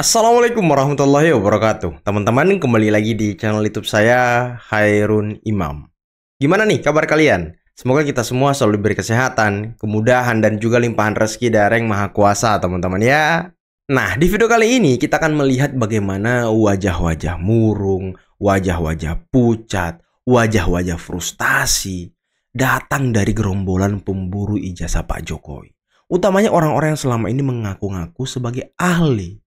Assalamualaikum warahmatullahi wabarakatuh. Teman-teman, kembali lagi di channel YouTube saya, Hairun Imam. Gimana nih kabar kalian? Semoga kita semua selalu diberi kesehatan, kemudahan, dan juga limpahan rezeki dari Yang Maha Kuasa, teman-teman ya. Nah, di video kali ini kita akan melihat bagaimana wajah-wajah murung, wajah-wajah pucat, wajah-wajah frustasi datang dari gerombolan pemburu ijazah Pak Jokowi. Utamanya orang-orang yang selama ini mengaku-ngaku sebagai ahli.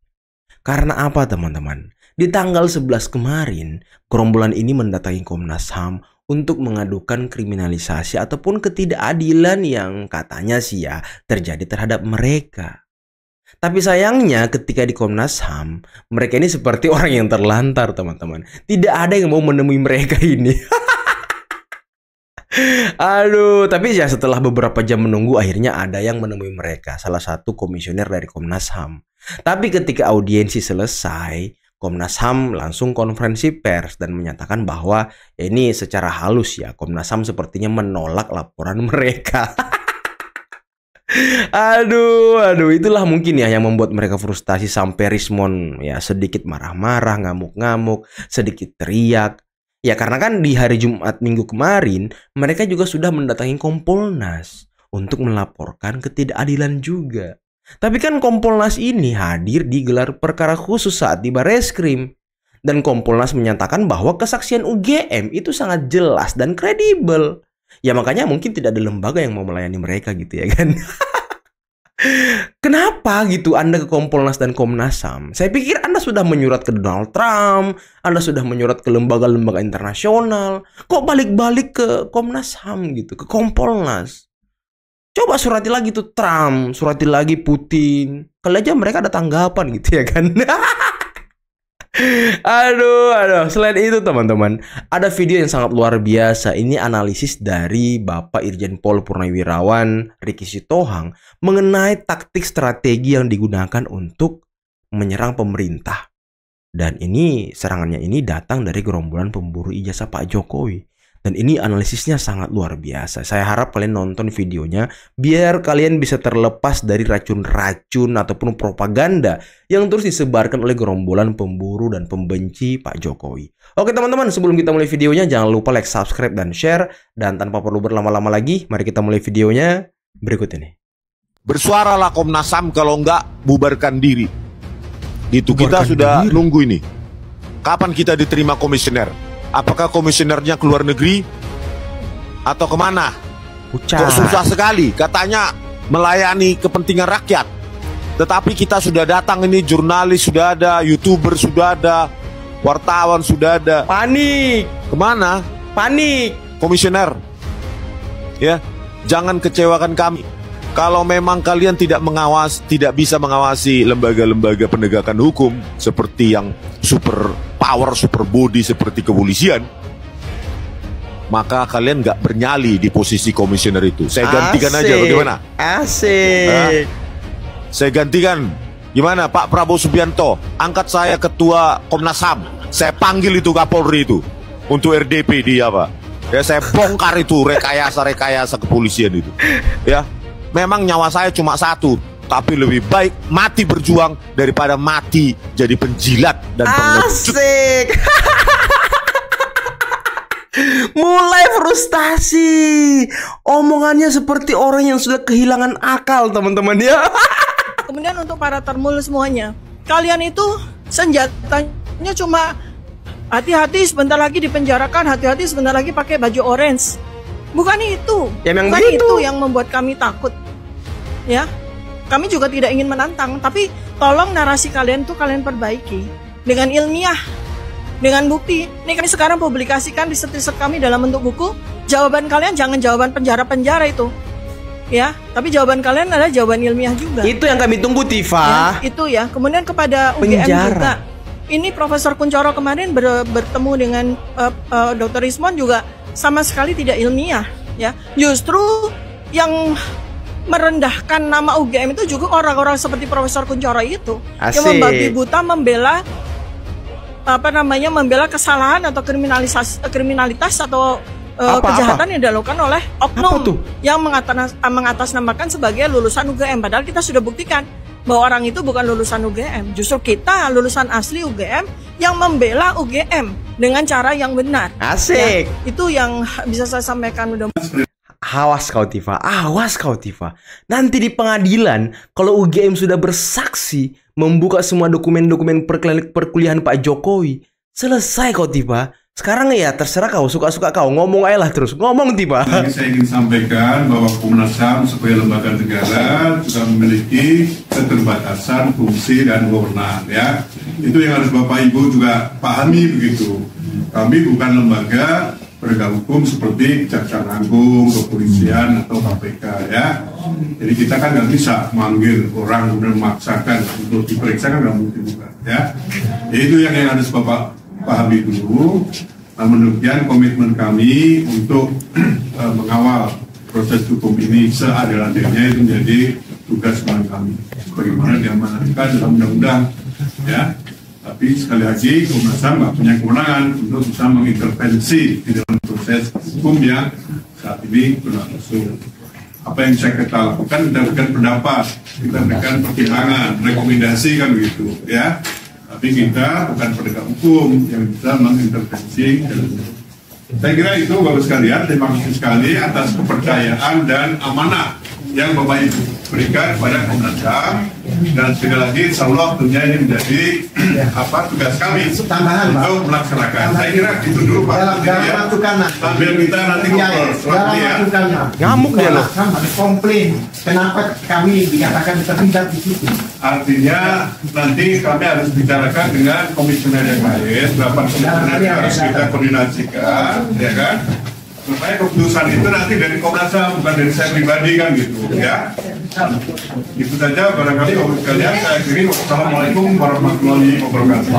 Karena apa, teman-teman? Di tanggal 11 kemarin, gerombolan ini mendatangi Komnas HAM untuk mengadukan kriminalisasi ataupun ketidakadilan yang katanya sih ya terjadi terhadap mereka. Tapi sayangnya ketika di Komnas HAM, mereka ini seperti orang yang terlantar, teman-teman. Tidak ada yang mau menemui mereka ini. Aduh, tapi ya setelah beberapa jam menunggu, akhirnya ada yang menemui mereka. Salah satu komisioner dari Komnas HAM. Tapi ketika audiensi selesai, Komnas HAM langsung konferensi pers dan menyatakan bahwa ya ini secara halus ya, Komnas HAM sepertinya menolak laporan mereka. Aduh, itulah mungkin ya yang membuat mereka frustasi sampai respon ya sedikit marah-marah, ngamuk-ngamuk, sedikit teriak. Ya karena kan di hari Jumat minggu kemarin, mereka juga sudah mendatangi Kompolnas untuk melaporkan ketidakadilan juga. Tapi kan Kompolnas ini hadir di gelar perkara khusus saat di Bareskrim. Dan Kompolnas menyatakan bahwa kesaksian UGM itu sangat jelas dan kredibel. Ya makanya mungkin tidak ada lembaga yang mau melayani mereka gitu ya kan. Kenapa gitu Anda ke Kompolnas dan Komnas HAM? Saya pikir Anda sudah menyurat ke Donald Trump, Anda sudah menyurat ke lembaga-lembaga internasional. Kok balik-balik ke Komnas HAM gitu, ke Kompolnas? Coba surati lagi tuh Trump, surati lagi Putin. Kali aja mereka ada tanggapan gitu ya kan. Aduh. Selain itu teman-teman, ada video yang sangat luar biasa. Ini analisis dari Bapak Irjen Pol Purnawirawan Ricky Sitohang mengenai taktik strategi yang digunakan untuk menyerang pemerintah. Dan ini serangannya ini datang dari gerombolan pemburu ijazah Pak Jokowi. Dan ini analisisnya sangat luar biasa. Saya harap kalian nonton videonya biar kalian bisa terlepas dari racun-racun ataupun propaganda yang terus disebarkan oleh gerombolan pemburu dan pembenci Pak Jokowi. Oke teman-teman, sebelum kita mulai videonya jangan lupa like, subscribe, dan share. Dan tanpa perlu berlama-lama lagi, mari kita mulai videonya berikut ini. Bersuaralah Komnas HAM, kalau enggak bubarkan diri. Gitu, kita sudah nunggu ini. Kapan kita diterima komisioner? Apakah komisionernya ke luar negeri atau kemana? Kok susah sekali, katanya melayani kepentingan rakyat. Tetapi kita sudah datang ini, jurnalis sudah ada, YouTuber sudah ada, wartawan sudah ada. Panik. Kemana? Panik. Komisioner, ya, jangan kecewakan kami. Kalau memang kalian tidak bisa mengawasi lembaga-lembaga penegakan hukum seperti yang super power, super body seperti kepolisian, maka kalian nggak bernyali di posisi komisioner itu. Saya gantikan aja, bagaimana? Asik. Saya gantikan. Gimana Pak Prabowo Subianto? Angkat saya ketua Komnas HAM. Saya panggil itu Kapolri itu untuk RDP dia Pak. Ya saya bongkar itu rekayasa kepolisian itu. Ya. Memang nyawa saya cuma satu, tapi lebih baik mati berjuang daripada mati jadi penjilat dan pengecut. Asik. Mulai frustasi. Omongannya seperti orang yang sudah kehilangan akal, teman-teman ya. Kemudian untuk para termul semuanya, kalian itu senjatanya cuma hati-hati sebentar lagi dipenjarakan, hati-hati sebentar lagi pakai baju orange. Bukan itu, bukan itu yang membuat kami takut, ya. Kami juga tidak ingin menantang, tapi tolong narasi kalian tuh kalian perbaiki dengan ilmiah, dengan bukti. Ini kami sekarang publikasikan di riset kami dalam bentuk buku. Jawaban kalian jangan jawaban penjara-penjara itu, ya. Tapi jawaban kalian adalah jawaban ilmiah juga. Itu yang kami tunggu, Tifa. Ya, itu ya. Kemudian kepada UGM juga. Ini Profesor Kuncoro kemarin bertemu dengan Dr. Rismon juga sama sekali tidak ilmiah, ya. Justru yang merendahkan nama UGM itu juga orang-orang seperti Profesor Kuncoro itu. Asik. Yang membabi buta membela membela kesalahan atau kriminalitas atau kejahatan yang dilakukan oleh oknum yang mengatasnamakan sebagai lulusan UGM. Padahal kita sudah buktikan bahwa orang itu bukan lulusan UGM. Justru kita lulusan asli UGM yang membela UGM dengan cara yang benar. Asik. Ya, itu yang bisa saya sampaikan. Udah. Awas kau Tifa, awas kau Tifa. Nanti di pengadilan, kalau UGM sudah bersaksi membuka semua dokumen-dokumen perkuliahan Pak Jokowi, selesai kau Tifa. Sekarang ya terserah kau, suka-suka kau, ngomong aja lah terus, ngomong Tifa. Saya ingin sampaikan bahwa Komnas HAM sebagai lembaga negara juga memiliki keterbatasan fungsi dan wewenang, ya. Itu yang harus Bapak Ibu juga pahami begitu. Kami bukan lembaga penegak hukum seperti Kejaksaan Agung, Kepolisian atau KPK, ya. Jadi kita kan nggak bisa manggil orang kemudian memaksakan untuk diperiksa, kan nggak mungkin juga, ya. Itu yang harus Bapak pahami dulu. Namun demikian komitmen kami untuk mengawal proses hukum ini seadil-adilnya itu menjadi tugas kami. Bagaimana diamanatkan dalam undang-undang, ya. Tapi sekali lagi Komnas HAM nggak punya kewenangan untuk bisa mengintervensi di dalam proses hukum yang saat ini berlangsung. Apa yang kita lakukan, kita berikan pendapat, kita berikan pertimbangan, rekomendasi, kan begitu, ya. Tapi kita bukan penegak hukum yang bisa mengintervensi. Saya kira itu Bapak sekalian. Terima kasih sekali atas kepercayaan dan amanah yang Bapak Ibu berikan kepada Komnas HAM, dan sekali lagi insya Allah tentunya ini menjadi tugas kami untuk melaksanakan. Saya kira itu dulu Pak. Sambil kita nanti ngobrol ya. Ngamuk dia loh. Komplain, kenapa kami dikatakan terlibat di situ? Artinya nanti kami harus bicarakan dengan komisioner yang lain, berapa komisioner yang harus kita koordinasikan, ya kan? Supaya keputusan itu nanti dari Komnas HAM, bukan dari saya pribadi, kan gitu, ya. Itu saja barangkali Bapak sekalian. Saya akhiri. Wassalamualaikum warahmatullahi wabarakatuh.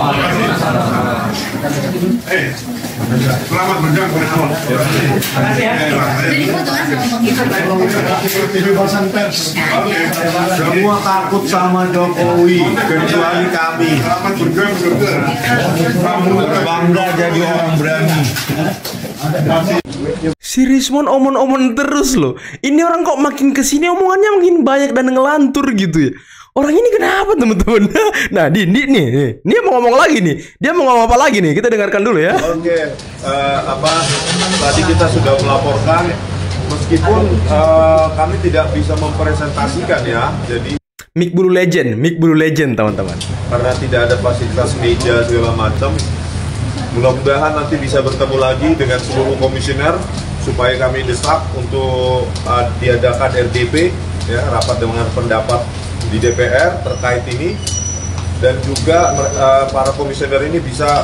Selamat berjuang bersama. Kebebasan pers. Semua takut sama Jokowi kecuali kami. Selamat berjuang bersama. Kamu bangga jadi orang berani. Si Rismon omon-omon terus loh. Ini orang kok makin kesini omongannya makin banyak dan ngelantur gitu ya. Orang ini kenapa teman-teman? Nah, ini mau ngomong lagi nih. Dia mau ngomong apa lagi nih? Kita dengarkan dulu ya. Oke, tadi kita sudah melaporkan, meskipun kami tidak bisa mempresentasikan ya. Jadi Mic Bulu Legend teman-teman. karena tidak ada fasilitas meja segala macam, mudah-mudahan nanti bisa bertemu lagi dengan seluruh komisioner supaya kami desak untuk diadakan RDP, ya, rapat dengan pendapat di DPR terkait ini, dan juga para komisioner ini bisa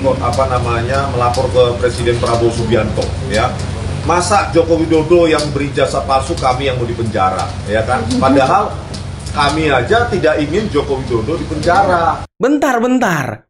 melapor ke Presiden Prabowo Subianto, ya. Masa Joko Widodo yang berijazah palsu, kami yang mau dipenjara, ya kan? Padahal kami aja tidak ingin Joko Widodo dipenjara. Bentar.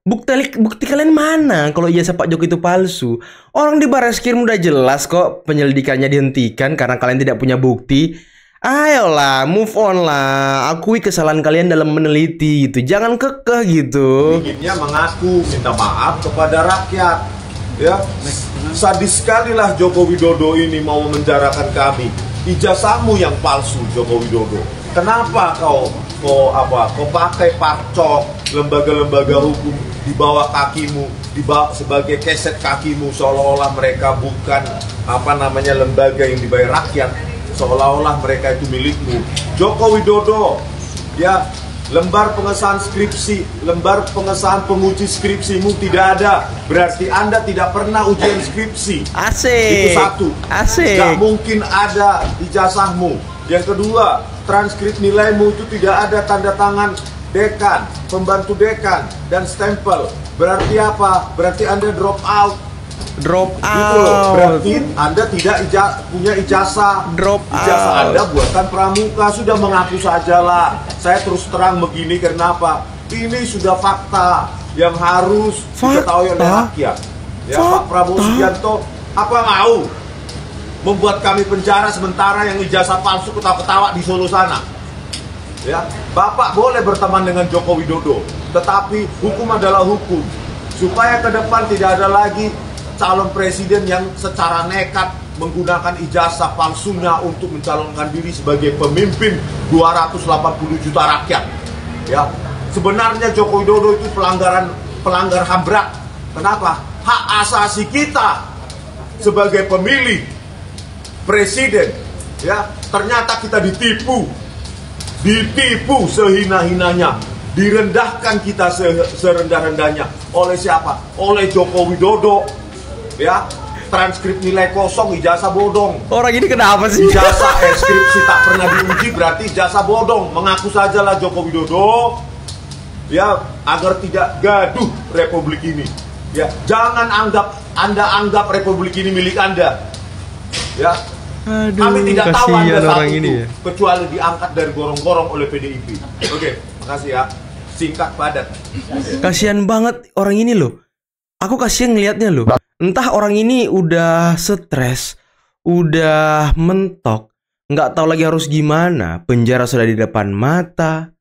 Bukti kalian mana kalau ijazah Pak Joko itu palsu? Orang di Barreskrim udah jelas kok penyelidikannya dihentikan karena kalian tidak punya bukti. Ayolah, move on lah. Akui kesalahan kalian dalam meneliti gitu. Jangan kekeh gitu. Inginnya mengaku minta maaf kepada rakyat. Ya, sadis sekali lah Joko Widodo ini mau memenjarakan kami. Ijazahmu yang palsu, Joko Widodo. Kenapa kau pakai parcok lembaga-lembaga hukum di bawah kakimu, sebagai keset kakimu, seolah-olah mereka bukan lembaga yang dibayar rakyat, seolah-olah mereka itu milikmu. Joko Widodo, ya, lembar pengesahan skripsi, lembar pengesahan penguji skripsimu tidak ada, berarti Anda tidak pernah ujian skripsi. Asik. Itu satu. Asik. Gak mungkin ada ijazahmu. Yang kedua, transkrip nilaimu itu tidak ada tanda tangan dekan, pembantu dekan, dan stempel. Berarti apa? Berarti Anda drop out. Gitu loh. Berarti Anda tidak punya ijazah. Ijazah Anda buatan pramuka. Sudah mengaku sajalah. Saya terus terang begini kenapa? Ini sudah fakta yang harus diketahui oleh rakyat. Ya, Pak Prabowo Subianto apa mau membuat kami penjara sementara yang ijazah palsu ketawa-ketawa di Solo sana? Ya, Bapak boleh berteman dengan Joko Widodo, tetapi hukum adalah hukum. Supaya ke depan tidak ada lagi calon presiden yang secara nekat menggunakan ijazah palsunya untuk mencalonkan diri sebagai pemimpin 280 juta rakyat. Ya, sebenarnya Joko Widodo itu pelanggar HAM berat. Kenapa? Hak asasi kita sebagai pemilih presiden, ya, ternyata kita ditipu sehina-hinanya, direndahkan kita serendah-rendahnya. Oleh siapa? Oleh Joko Widodo, ya. Transkrip nilai kosong, ijazah bodong. Orang ini kenapa sih? Ijazah skripsi tak pernah diuji berarti ijazah bodong. Mengaku sajalah Joko Widodo, ya, agar tidak gaduh Republik ini. Ya, jangan Anda anggap Republik ini milik Anda. Ya. Aduh, Kami tidak tahu Anda saat orang itu, ini ya. kecuali diangkat dari gorong-gorong oleh PDIP. Oke, makasih ya. Singkat padat. Kasihan banget orang ini loh. Aku kasihan ngelihatnya loh. Entah orang ini udah stres, udah mentok, nggak tahu lagi harus gimana. Penjara sudah di depan mata.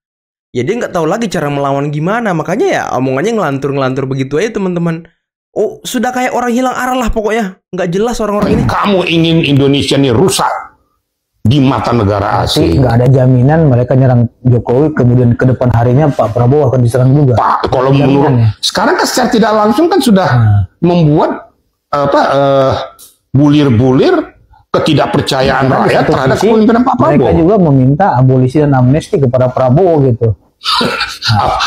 Ya dia nggak tahu lagi cara melawan gimana. Makanya ya omongannya ngelantur-ngelantur begitu aja teman-teman. Oh, sudah kayak orang hilang arah lah pokoknya. Nggak jelas orang-orang ini. Kamu ingin Indonesia ini rusak di mata negara asing. Nggak ada jaminan mereka nyerang Jokowi, kemudian ke depan harinya Pak Prabowo akan diserang juga. Pak, kalau menurut sekarang kan secara tidak langsung kan sudah membuat bulir-bulir ketidakpercayaan rakyat terhadap kepemimpinan Pak Prabowo. Mereka juga meminta abolisi dan amnesti kepada Prabowo gitu.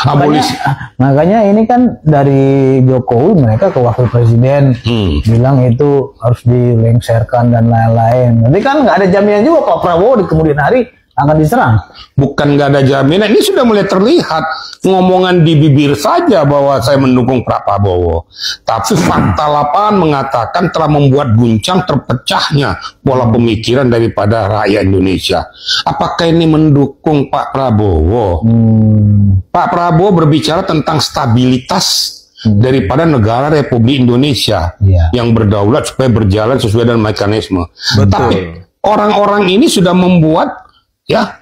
Abolisi. Makanya ini kan dari Jokowi mereka ke wakil presiden bilang itu harus dilengserkan dan lain-lain. Nanti kan nggak ada jaminan juga Pak Prabowo di kemudian hari akan diserang. Bukan nggak ada jaminan, ini sudah mulai terlihat ngomongan di bibir saja bahwa saya mendukung Pak Prabowo. Tapi fakta lapangan mengatakan telah membuat guncang terpecahnya pola pemikiran daripada rakyat Indonesia. Apakah ini mendukung Pak Prabowo? Pak Prabowo berbicara tentang stabilitas daripada negara Republik Indonesia yang berdaulat supaya berjalan sesuai dengan mekanisme. Betul. Tapi orang-orang ini sudah membuat ya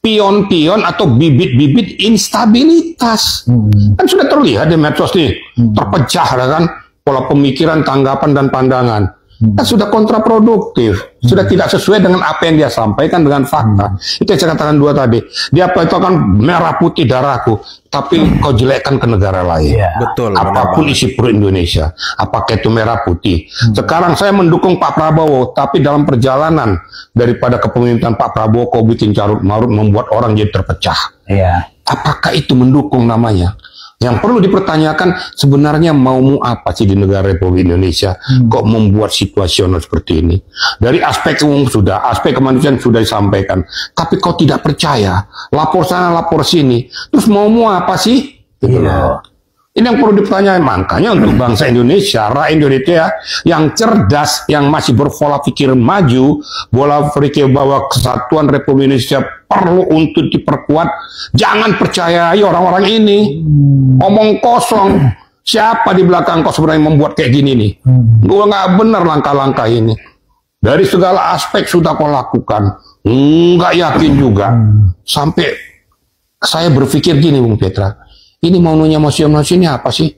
pion-pion atau bibit-bibit instabilitas. Kan sudah terlihat di medsos nih, terpecah kan pola pemikiran, tanggapan dan pandangan. Kan sudah kontraproduktif, sudah tidak sesuai dengan apa yang dia sampaikan dengan fakta. Itu yang saya katakan dua tadi. Dia kan merah putih darahku, tapi kau jelekkan ke negara lain. Betul. Apapun isi perut Indonesia, apakah itu merah putih. Sekarang saya mendukung Pak Prabowo, tapi dalam perjalanan daripada kepemimpinan Pak Prabowo, kau bikin carut marut membuat orang jadi terpecah. Apakah itu mendukung namanya? Yang perlu dipertanyakan sebenarnya maumu apa sih di negara Republik Indonesia kok membuat situasional seperti ini. Dari aspek umum sudah, aspek kemanusiaan sudah disampaikan. Tapi kau tidak percaya, lapor sana lapor sini. Terus maumu apa sih? Gitu loh. Ini yang perlu dipertanyakan. Makanya untuk bangsa Indonesia, rakyat Indonesia yang cerdas, yang masih berpola pikir maju, bola pikir bahwa kesatuan Republik Indonesia perlu untuk diperkuat. Jangan percayai orang-orang ini. Omong kosong. Siapa di belakang kau sebenarnya membuat kayak gini nih? Gua nggak benar langkah-langkah ini. Dari segala aspek sudah kau lakukan. Nggak yakin juga. Sampai saya berpikir gini, Bung Petra. Ini maunya museum ini apa sih?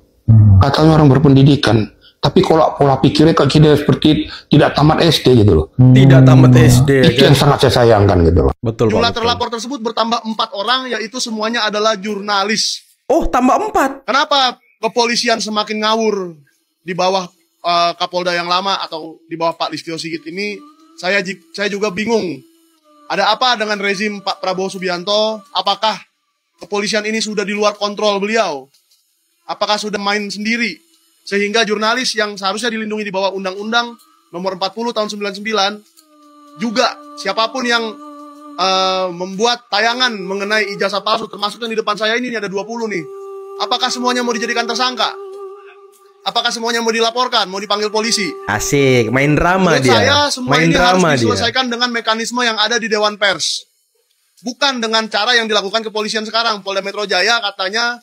Katanya orang berpendidikan. Tapi kalau pola pikirnya kok kita seperti tidak tamat SD gitu loh. Tidak tamat SD. Itu yang sangat saya sayangkan gitu loh. Betul. Jumlah terlapor tersebut bertambah 4 orang, yaitu semuanya adalah jurnalis. Oh, tambah 4. Kenapa kepolisian semakin ngawur di bawah Kapolda yang lama atau di bawah Pak Listio Sigit ini? Saya juga bingung. Ada apa dengan rezim Pak Prabowo Subianto? Apakah kepolisian ini sudah di luar kontrol beliau? Apakah sudah main sendiri? Sehingga jurnalis yang seharusnya dilindungi di bawah Undang-Undang Nomor 40 Tahun 99 juga siapapun yang membuat tayangan mengenai ijazah palsu, termasuk yang di depan saya ini ada 20 nih. Apakah semuanya mau dijadikan tersangka? Apakah semuanya mau dilaporkan, mau dipanggil polisi? Asik, main drama Menurut dia. saya semua Main ini harus drama dia. diselesaikan dengan mekanisme yang ada di Dewan Pers. Bukan dengan cara yang dilakukan kepolisian sekarang. Polda Metro Jaya katanya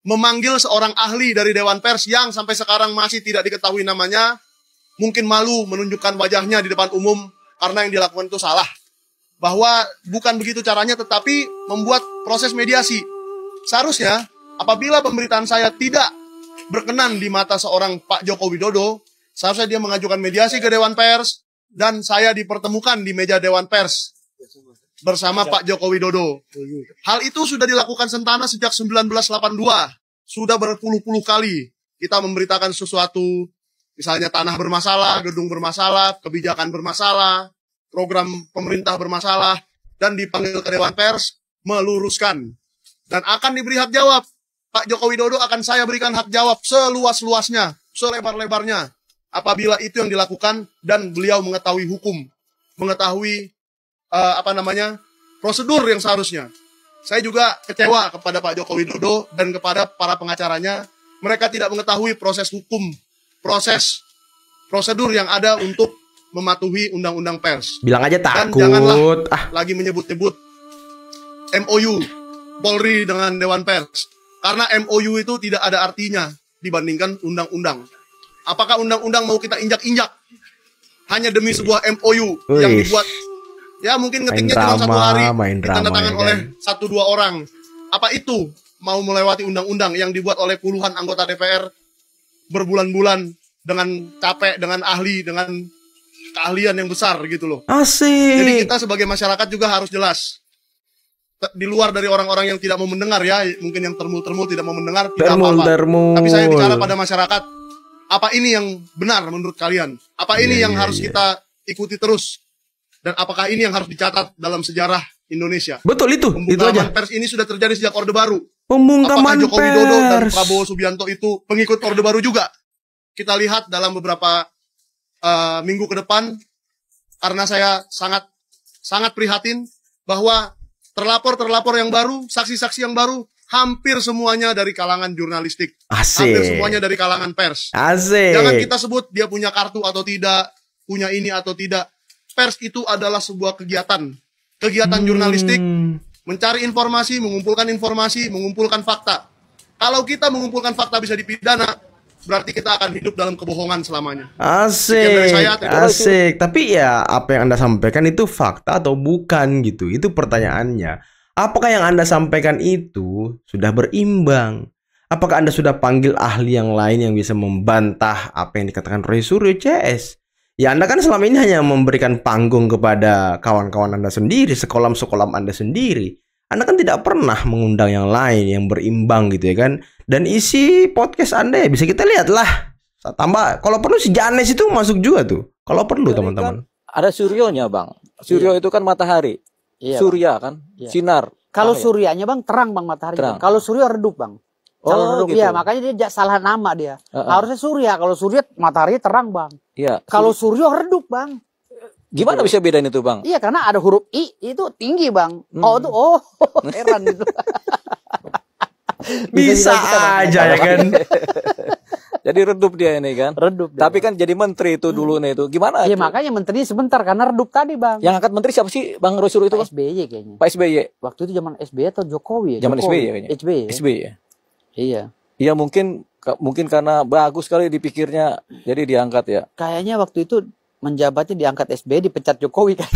memanggil seorang ahli dari Dewan Pers yang sampai sekarang masih tidak diketahui namanya. Mungkin malu menunjukkan wajahnya di depan umum karena yang dilakukan itu salah. Bahwa bukan begitu caranya, tetapi membuat proses mediasi. Seharusnya apabila pemberitaan saya tidak berkenan di mata seorang Pak Joko Widodo, seharusnya dia mengajukan mediasi ke Dewan Pers dan saya dipertemukan di meja Dewan Pers. bersama Pak Joko Widodo. Hal itu sudah dilakukan Sentana sejak 1982. Sudah berpuluh-puluh kali kita memberitakan sesuatu, misalnya tanah bermasalah, gedung bermasalah, kebijakan bermasalah, program pemerintah bermasalah, dan dipanggil ke Dewan Pers, meluruskan. Dan akan diberi hak jawab. Pak Joko Widodo akan saya berikan hak jawab seluas-luasnya, selebar-lebarnya. Apabila itu yang dilakukan dan beliau mengetahui hukum, mengetahui prosedur yang seharusnya. Saya juga kecewa kepada Pak Joko Widodo dan kepada para pengacaranya. Mereka tidak mengetahui proses hukum, prosedur yang ada untuk mematuhi undang-undang pers. Bilang aja takut. Dan janganlah lagi menyebut-nyebut MOU Polri dengan Dewan Pers. Karena MOU itu tidak ada artinya dibandingkan undang-undang. Apakah undang-undang mau kita injak-injak hanya demi sebuah MOU yang dibuat, ya mungkin ngetiknya cuma 1 hari, ditandatangan oleh 1-2 orang. Apa itu mau melewati undang-undang yang dibuat oleh puluhan anggota DPR berbulan-bulan dengan capek, dengan ahli, dengan keahlian yang besar gitu loh. Asik. Jadi kita sebagai masyarakat juga harus jelas. Di luar dari orang-orang yang tidak mau mendengar ya, mungkin yang termul-termul tidak mau mendengar, tidak apa-apa. Tapi saya bicara pada masyarakat, apa ini yang benar menurut kalian? Apa ini yang harus kita ikuti terus? Dan apakah ini yang harus dicatat dalam sejarah Indonesia? Betul itu aja. Pers ini sudah terjadi sejak Orde Baru. Pembungkaman apakah Joko Widodo dan Prabowo Subianto itu pengikut Orde Baru juga? Kita lihat dalam beberapa minggu ke depan, karena saya sangat prihatin bahwa terlapor yang baru, saksi-saksi yang baru, hampir semuanya dari kalangan jurnalistik. Asik. Hampir semuanya dari kalangan pers. Asik. Jangan kita sebut dia punya kartu atau tidak, punya ini atau tidak. Pers itu adalah sebuah kegiatan jurnalistik, mencari informasi, mengumpulkan fakta. Kalau kita mengumpulkan fakta bisa dipidana, berarti kita akan hidup dalam kebohongan selamanya. Asik, asik. Tapi ya apa yang Anda sampaikan itu fakta atau bukan gitu? Itu pertanyaannya. Apakah yang Anda sampaikan itu sudah berimbang? Apakah Anda sudah panggil ahli yang lain yang bisa membantah apa yang dikatakan Roy Suryo CS? Ya Anda kan selama ini hanya memberikan panggung kepada kawan-kawan Anda sendiri, sekolah-sekolah Anda sendiri. Anda kan tidak pernah mengundang yang lain yang berimbang gitu ya kan. Dan isi podcast Anda ya bisa kita lihat lah. Tambah kalau perlu si Janes itu masuk juga tuh. Kalau perlu teman-teman. Kan ada suryonya Bang. Suryo itu kan matahari. Iya, surya kan, sinar. Kalau suryanya Bang terang Bang matahari. Kalau surya redup Bang. Kalau redup gitu. Ya makanya dia salah nama dia. Harusnya surya. Kalau surya matahari terang Bang. Iya. Kalau suryo redup Bang. Gimana bisa bedain itu Bang? Iya karena ada huruf I itu tinggi Bang. Oh itu heran itu. bisa aja ya kan. Jadi redup dia ini kan. Redup. Tapi kan jadi menteri itu dulu nih itu. Gimana? Iya makanya menteri sebentar karena redup tadi Bang. Yang angkat menteri siapa sih Bang Roy Suryo itu? Pak SBY kayaknya. Pak SBY. Waktu itu zaman SBY atau Jokowi ya? Zaman SBY ya kayaknya. SBY. ya. Iya. Iya mungkin karena bagus sekali dipikirnya jadi diangkat ya. Kayaknya waktu itu menjabatnya diangkat SBY dipecat Jokowi kan.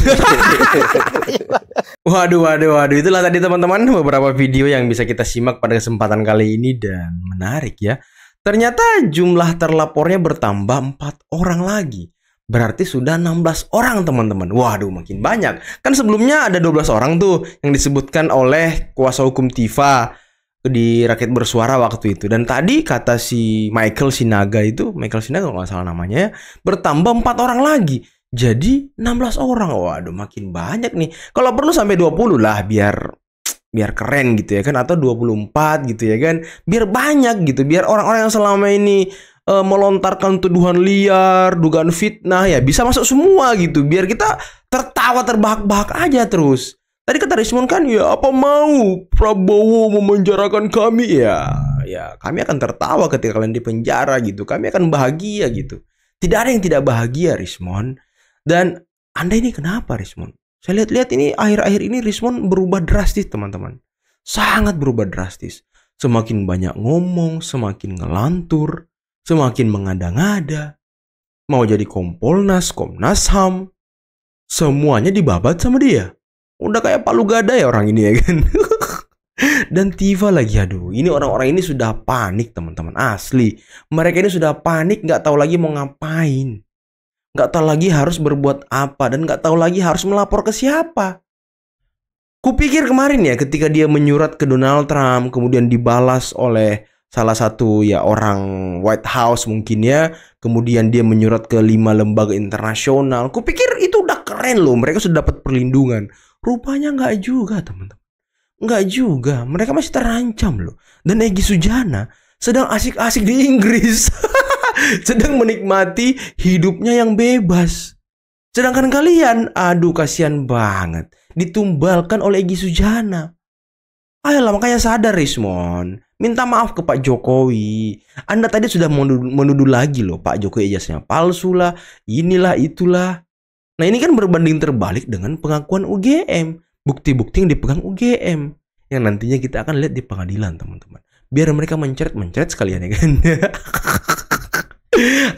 Waduh. Itulah tadi teman-teman beberapa video yang bisa kita simak pada kesempatan kali ini dan menarik ya. Ternyata jumlah terlapornya bertambah 4 orang lagi. Berarti sudah 16 orang teman-teman. Waduh makin banyak. Kan sebelumnya ada 12 orang tuh yang disebutkan oleh kuasa hukum Tifa di Rakyat Bersuara waktu itu. Dan tadi kata si Michael Sinaga kalau nggak salah namanya ya, bertambah 4 orang lagi. Jadi 16 orang. Waduh makin banyak nih. Kalau perlu sampai 20 lah biar keren gitu ya kan, atau 24 gitu ya kan, biar banyak gitu, biar orang-orang yang selama ini melontarkan tuduhan liar, dugaan fitnah ya bisa masuk semua gitu, biar kita tertawa terbahak-bahak aja terus. Tadi kata Rismon kan ya apa mau Prabowo memenjarakan kami ya kami akan tertawa ketika kalian di penjara gitu, kami akan bahagia gitu. Tidak ada yang tidak bahagia Rismon. Dan Anda ini kenapa Rismon? Saya lihat-lihat ini akhir-akhir ini Rismon berubah drastis teman-teman. Sangat berubah drastis. Semakin banyak ngomong, semakin ngelantur, semakin mengada-ngada. Mau jadi Kompolnas, Komnas HAM, semuanya dibabat sama dia. Udah kayak palu gada ya orang ini ya kan. Dan Tifa lagi, aduh, ini orang-orang ini sudah panik teman-teman, asli. Mereka ini sudah panik, nggak tahu lagi mau ngapain. Nggak tahu lagi harus berbuat apa dan nggak tahu lagi harus melapor ke siapa. Kupikir kemarin ya ketika dia menyurat ke Donald Trump kemudian dibalas oleh salah satu ya orang White House mungkin ya, kemudian dia menyurat ke 5 lembaga internasional. Kupikir itu udah keren loh, mereka sudah dapat perlindungan. Rupanya nggak juga teman-teman, nggak juga, mereka masih terancam loh. Dan Egy Sujana sedang asik-asik di Inggris, sedang menikmati hidupnya yang bebas. Sedangkan kalian, aduh kasihan banget, ditumbalkan oleh Egy Sujana. Ayolah makanya sadar Rismon, minta maaf ke Pak Jokowi. Anda tadi sudah menuduh lagi loh Pak Jokowi ijazahnya palsu lah, inilah itulah. Nah ini kan berbanding terbalik dengan pengakuan UGM, bukti-bukti yang dipegang UGM, yang nantinya kita akan lihat di pengadilan teman-teman. Biar mereka mencret sekalian ya kan.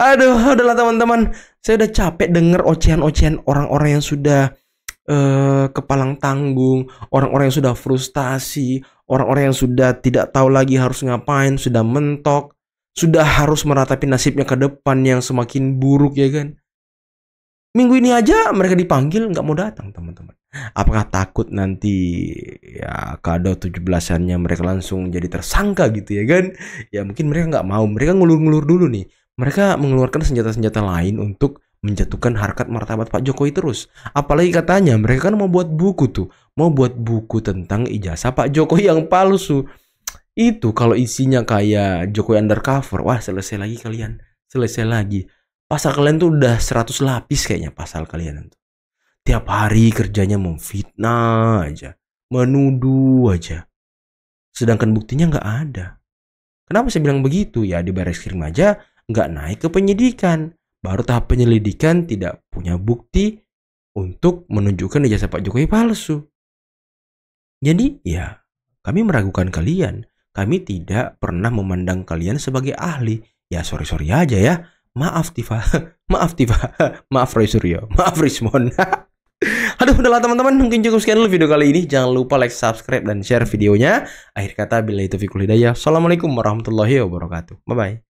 Aduh, udahlah teman-teman, saya udah capek denger ocehan-ocehan orang-orang yang sudah kepalang tanggung, orang-orang yang sudah frustasi, orang-orang yang sudah tidak tahu lagi harus ngapain, sudah mentok, sudah harus meratapi nasibnya ke depan yang semakin buruk ya kan. Minggu ini aja mereka dipanggil nggak mau datang teman-teman. Apakah takut nanti ya kado 17-annya mereka langsung jadi tersangka gitu ya kan? Ya mungkin mereka nggak mau, mereka ngulur-ngulur dulu nih. Mereka mengeluarkan senjata-senjata lain untuk menjatuhkan harkat martabat Pak Jokowi terus. Apalagi katanya mereka kan mau buat buku tuh, mau buat buku tentang ijazah Pak Jokowi yang palsu. Itu kalau isinya kayak Jokowi undercover, wah selesai lagi kalian, selesai lagi. Pasal kalian tuh udah 100 lapis kayaknya pasal kalian tuh. Tiap hari kerjanya memfitnah aja, menuduh aja. Sedangkan buktinya nggak ada. Kenapa saya bilang begitu? Ya di Barreskrim aja nggak naik ke penyidikan. Baru tahap penyelidikan tidak punya bukti untuk menunjukkan ijazah Pak Jokowi palsu. Jadi ya kami meragukan kalian. Kami tidak pernah memandang kalian sebagai ahli. Ya sorry aja ya. Maaf Tifa, maaf Tifa, maaf Roy Suryo, maaf Rismon. Aduh udahlah teman-teman, mungkin cukup sekian dulu video kali ini. Jangan lupa like, subscribe, dan share videonya. Akhir kata billahi taufiq wal hidayah. Assalamualaikum warahmatullahi wabarakatuh. Bye bye.